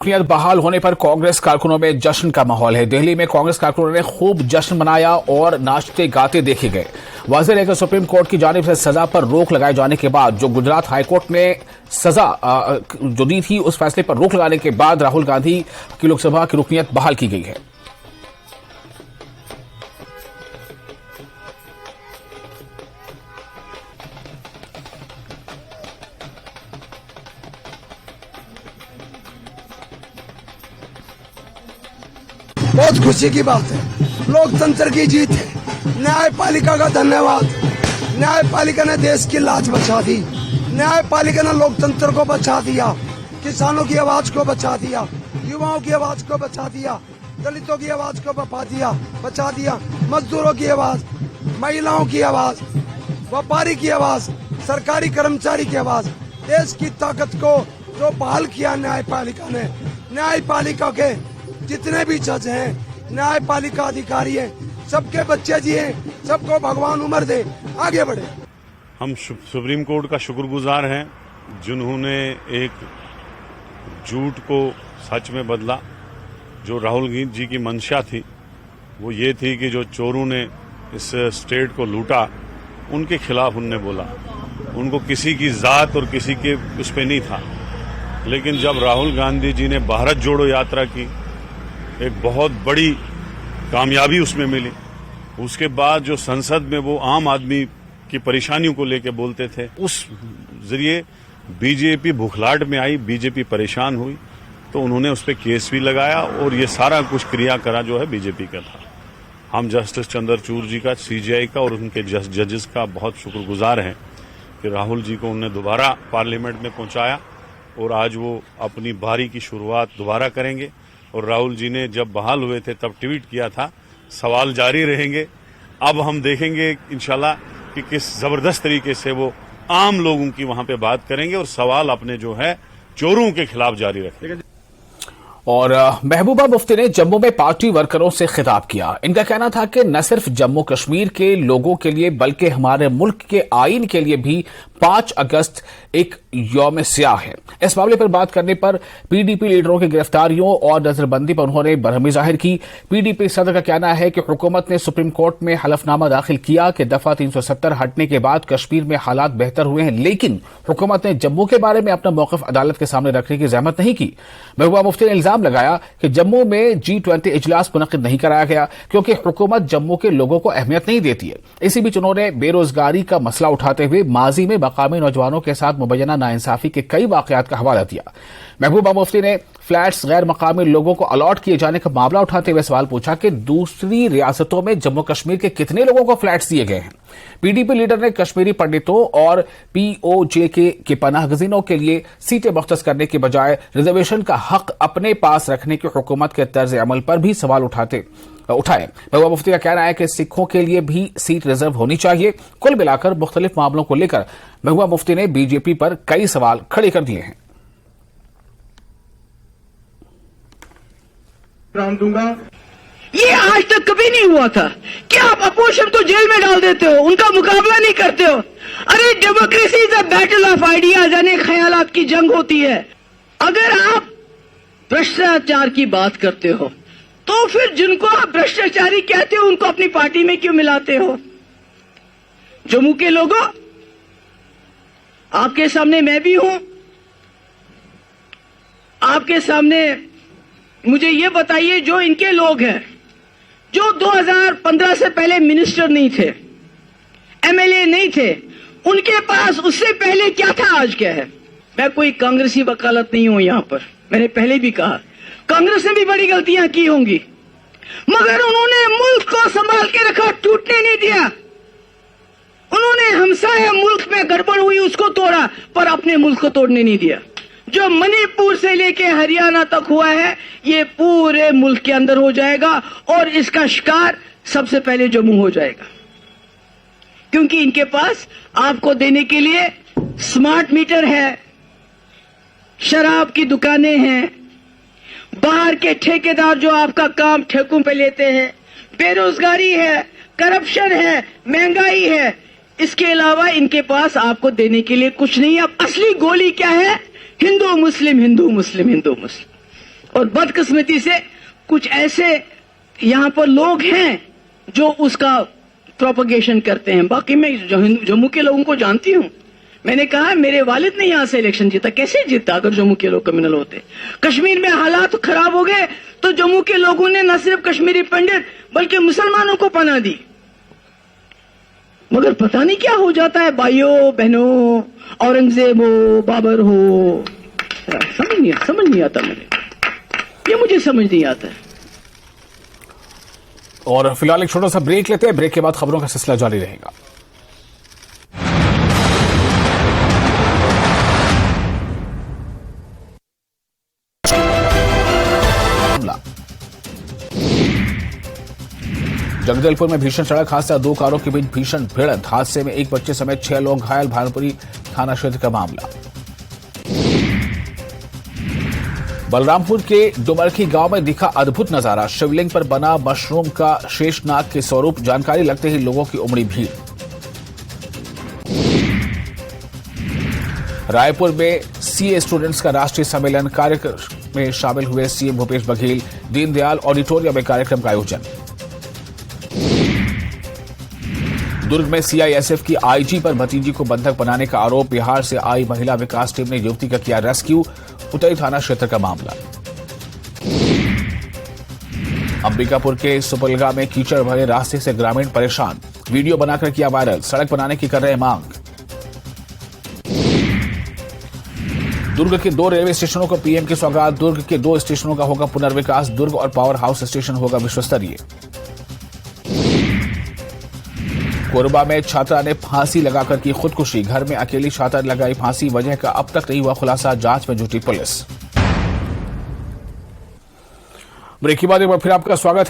रुकनीत बहाल होने पर कांग्रेस कारकुनों में जश्न का माहौल है। दिल्ली में कांग्रेस कारकुनों ने खूब जश्न मनाया और नाचते गाते देखे गए। वाज़ेह है कि सुप्रीम कोर्ट की जानिब से सजा पर रोक लगाए जाने के बाद जो गुजरात हाईकोर्ट ने सजा जो दी थी, उस फैसले पर रोक लगाने के बाद राहुल गांधी की लोकसभा की रुकनीत बहाल की गई है। बहुत खुशी की बात है, लोकतंत्र की जीत है। न्यायपालिका का धन्यवाद। न्यायपालिका ने देश की लाज बचा दी, न्यायपालिका ने लोकतंत्र को बचा दिया, किसानों की आवाज को बचा दिया, युवाओं की आवाज को बचा दिया, दलितों की आवाज को बचा दिया, मजदूरों की आवाज, महिलाओं की आवाज, व्यापारी की आवाज, सरकारी कर्मचारी की आवाज। देश की ताकत को जो बहाल किया न्यायपालिका ने, न्यायपालिका के जितने भी जज हैं, न्यायपालिका अधिकारी हैं, सबके बच्चे जी हैं, सबको भगवान उम्र दे, आगे बढ़े। हम सुप्रीम कोर्ट का शुक्रगुजार हैं जिन्होंने एक झूठ को सच में बदला। जो राहुल जी की मंशा थी वो ये थी कि जो चोरों ने इस स्टेट को लूटा उनके खिलाफ उनने बोला। उनको किसी की जात और किसी के उस पे नहीं था। लेकिन जब राहुल गांधी जी ने भारत जोड़ो यात्रा की, एक बहुत बड़ी कामयाबी उसमें मिली। उसके बाद जो संसद में वो आम आदमी की परेशानियों को लेकर बोलते थे, उस जरिए बीजेपी भुखलाट में आई, बीजेपी परेशान हुई, तो उन्होंने उस पर केस भी लगाया और ये सारा कुछ क्रियाकरा जो है बीजेपी का था। हम जस्टिस चंद्रचूड़ जी का, सीजीआई का और उनके जजेस का बहुत शुक्रगुजार हैं कि राहुल जी को उन्होंने दोबारा पार्लियामेंट में पहुंचाया और आज वो अपनी बारी की शुरुआत दोबारा करेंगे। और राहुल जी ने जब बहाल हुए थे तब ट्वीट किया था, सवाल जारी रहेंगे। अब हम देखेंगे इंशाल्लाह कि किस जबरदस्त तरीके से वो आम लोगों की वहां पे बात करेंगे और सवाल अपने जो है चोरों के खिलाफ जारी रखेंगे। और महबूबा मुफ्ती ने जम्मू में पार्टी वर्करों से खिताब किया। इनका कहना था कि न सिर्फ जम्मू कश्मीर के लोगों के लिए बल्कि हमारे मुल्क के आईन के लिए भी 5 अगस्त एक यौम स्याह है। इस मामले पर बात करने पर पीडीपी लीडरों की गिरफ्तारियों और नजरबंदी पर उन्होंने बरहमी जाहिर की। पीडीपी सदर का कहना है कि हुकूमत ने सुप्रीम कोर्ट में हलफनामा दाखिल किया कि दफा 370 हटने के बाद कश्मीर में हालात बेहतर हुए हैं, लेकिन हुकूमत ने जम्मू के बारे में अपना मौक़िफ़ अदालत के सामने रखने की जहमत नहीं की। महबूबा मुफ्ती ने इल्जाम लगाया कि जम्मू में G20 इजलास मुनक्किद नहीं कराया गया क्योंकि हुकूमत जम्मू के लोगों को अहमियत नहीं देती है। इसी बीच उन्होंने बेरोजगारी का मसला उठाते हुए माजी में मकामी नौजवानों के साथ मुबैना नाइंसाफी के कई वाकयात का हवाला दिया। महबूबा मुफ्ती ने फ्लैट्स गैर मकामी लोगों को अलॉट किए जाने का मामला उठाते हुए सवाल पूछा कि दूसरी रियासतों में जम्मू कश्मीर के कितने लोगों को फ्लैट्स दिए गए हैं। पीडीपी लीडर ने कश्मीरी पंडितों और पीओजे के पनाहगजीनों के लिए सीटें मुख्तस करने के बजाय रिजर्वेशन का हक अपने पास रखने की हुकूमत के तर्ज अमल पर भी सवाल उठाए। महबूबा मुफ्ती का कहना है कि सिखों के लिए भी सीट रिजर्व होनी चाहिए। कुल मिलाकर मुख्तलिफ मामलों को लेकर महबूबा मुफ्ती ने बीजेपी पर कई सवाल खड़े कर दिए हैं। दूंगा, ये आज तक कभी नहीं हुआ था कि आप अपोजिशन को जेल में डाल देते हो, उनका मुकाबला नहीं करते हो। अरे democracy is a battle of ideas, यानी ख्यालात की जंग होती है। अगर आप भ्रष्टाचार की बात करते हो तो फिर जिनको आप भ्रष्टाचारी कहते हो उनको अपनी पार्टी में क्यों मिलाते हो? जम्मू के लोगों, आपके सामने मैं भी हूं, आपके सामने मुझे ये बताइए, जो इनके लोग हैं जो 2015 से पहले मिनिस्टर नहीं थे, एमएलए नहीं थे, उनके पास उससे पहले क्या था, आज क्या है? मैं कोई कांग्रेसी वकालत नहीं हूं यहां पर, मैंने पहले भी कहा कांग्रेस ने भी बड़ी गलतियां की होंगी, मगर उन्होंने मुल्क को संभाल के रखा, टूटने नहीं दिया। उन्होंने हमसाया मुल्क में गड़बड़ हुई उसको तोड़ा, पर अपने मुल्क को तोड़ने नहीं दिया। जो मणिपुर से लेके हरियाणा तक हुआ है ये पूरे मुल्क के अंदर हो जाएगा और इसका शिकार सबसे पहले जम्मू हो जाएगा, क्योंकि इनके पास आपको देने के लिए स्मार्ट मीटर है, शराब की दुकानें हैं, बाहर के ठेकेदार जो आपका काम ठेकों पे लेते हैं, बेरोजगारी है, करप्शन है, महंगाई है। इसके अलावा इनके पास आपको देने के लिए कुछ नहीं है। अब असली गोली क्या है? हिंदू मुस्लिम, हिंदू मुस्लिम, हिंदू मुस्लिम। और बदकिस्मती से कुछ ऐसे यहां पर लोग हैं जो उसका प्रोपगेशन करते हैं। बाकी मैं जम्मू के लोगों को जानती हूं। मैंने कहा मेरे वालिद ने यहां से इलेक्शन जीता, कैसे जीता अगर जम्मू के लोग क्रिमिनल होते। कश्मीर में हालात खराब हो गए तो जम्मू के लोगों ने न सिर्फ कश्मीरी पंडित बल्कि मुसलमानों को पनाह दी। मगर पता नहीं क्या हो जाता है भाइयों बहनों, औरंगजेब हो बाबर हो, समझ नहीं आता मुझे समझ नहीं आता है। और फिलहाल एक छोटा सा ब्रेक लेते हैं, ब्रेक के बाद खबरों का सिलसिला जारी रहेगा। जगदलपुर में भीषण सड़क हादसा, 2 कारों के बीच भीषण भिड़ंत, हादसे में 1 बच्चे समेत 6 लोग घायल, भानुपुरी थाना क्षेत्र का मामला। बलरामपुर के डुमरखी गांव में दिखा अद्भुत नजारा, शिवलिंग पर बना मशरूम का शेषनाग के स्वरूप, जानकारी लगते ही लोगों की उमड़ी भीड़। रायपुर में सीए स्टूडेंट्स का राष्ट्रीय सम्मेलन, कार्यक्रम में शामिल हुए सीएम भूपेश बघेल, दीनदयाल ऑडिटोरियम में कार्यक्रम का आयोजन। दुर्ग में सीआईएसएफ की आईजी पर भतीजी को बंधक बनाने का आरोप, बिहार से आई महिला विकास टीम ने युवती का किया रेस्क्यू, उतई थाना क्षेत्र का मामला। अंबिकापुर के सुपलगा में कीचड़ भरे रास्ते से ग्रामीण परेशान, वीडियो बनाकर किया वायरल, सड़क बनाने की कर रहे मांग। दुर्ग के 2 रेलवे स्टेशनों को पीएम की सौगात, दुर्ग के 2 स्टेशनों का होगा पुनर्विकास, दुर्ग और पावर हाउस स्टेशन होगा विश्वस्तरीय। कोरबा में छात्रा ने फांसी लगाकर की खुदकुशी, घर में अकेली छात्रा ने लगाई फांसी, वजह का अब तक नहीं हुआ खुलासा, जांच में जुटी पुलिस। ब्रेक के बाद एक बार फिर आपका स्वागत है।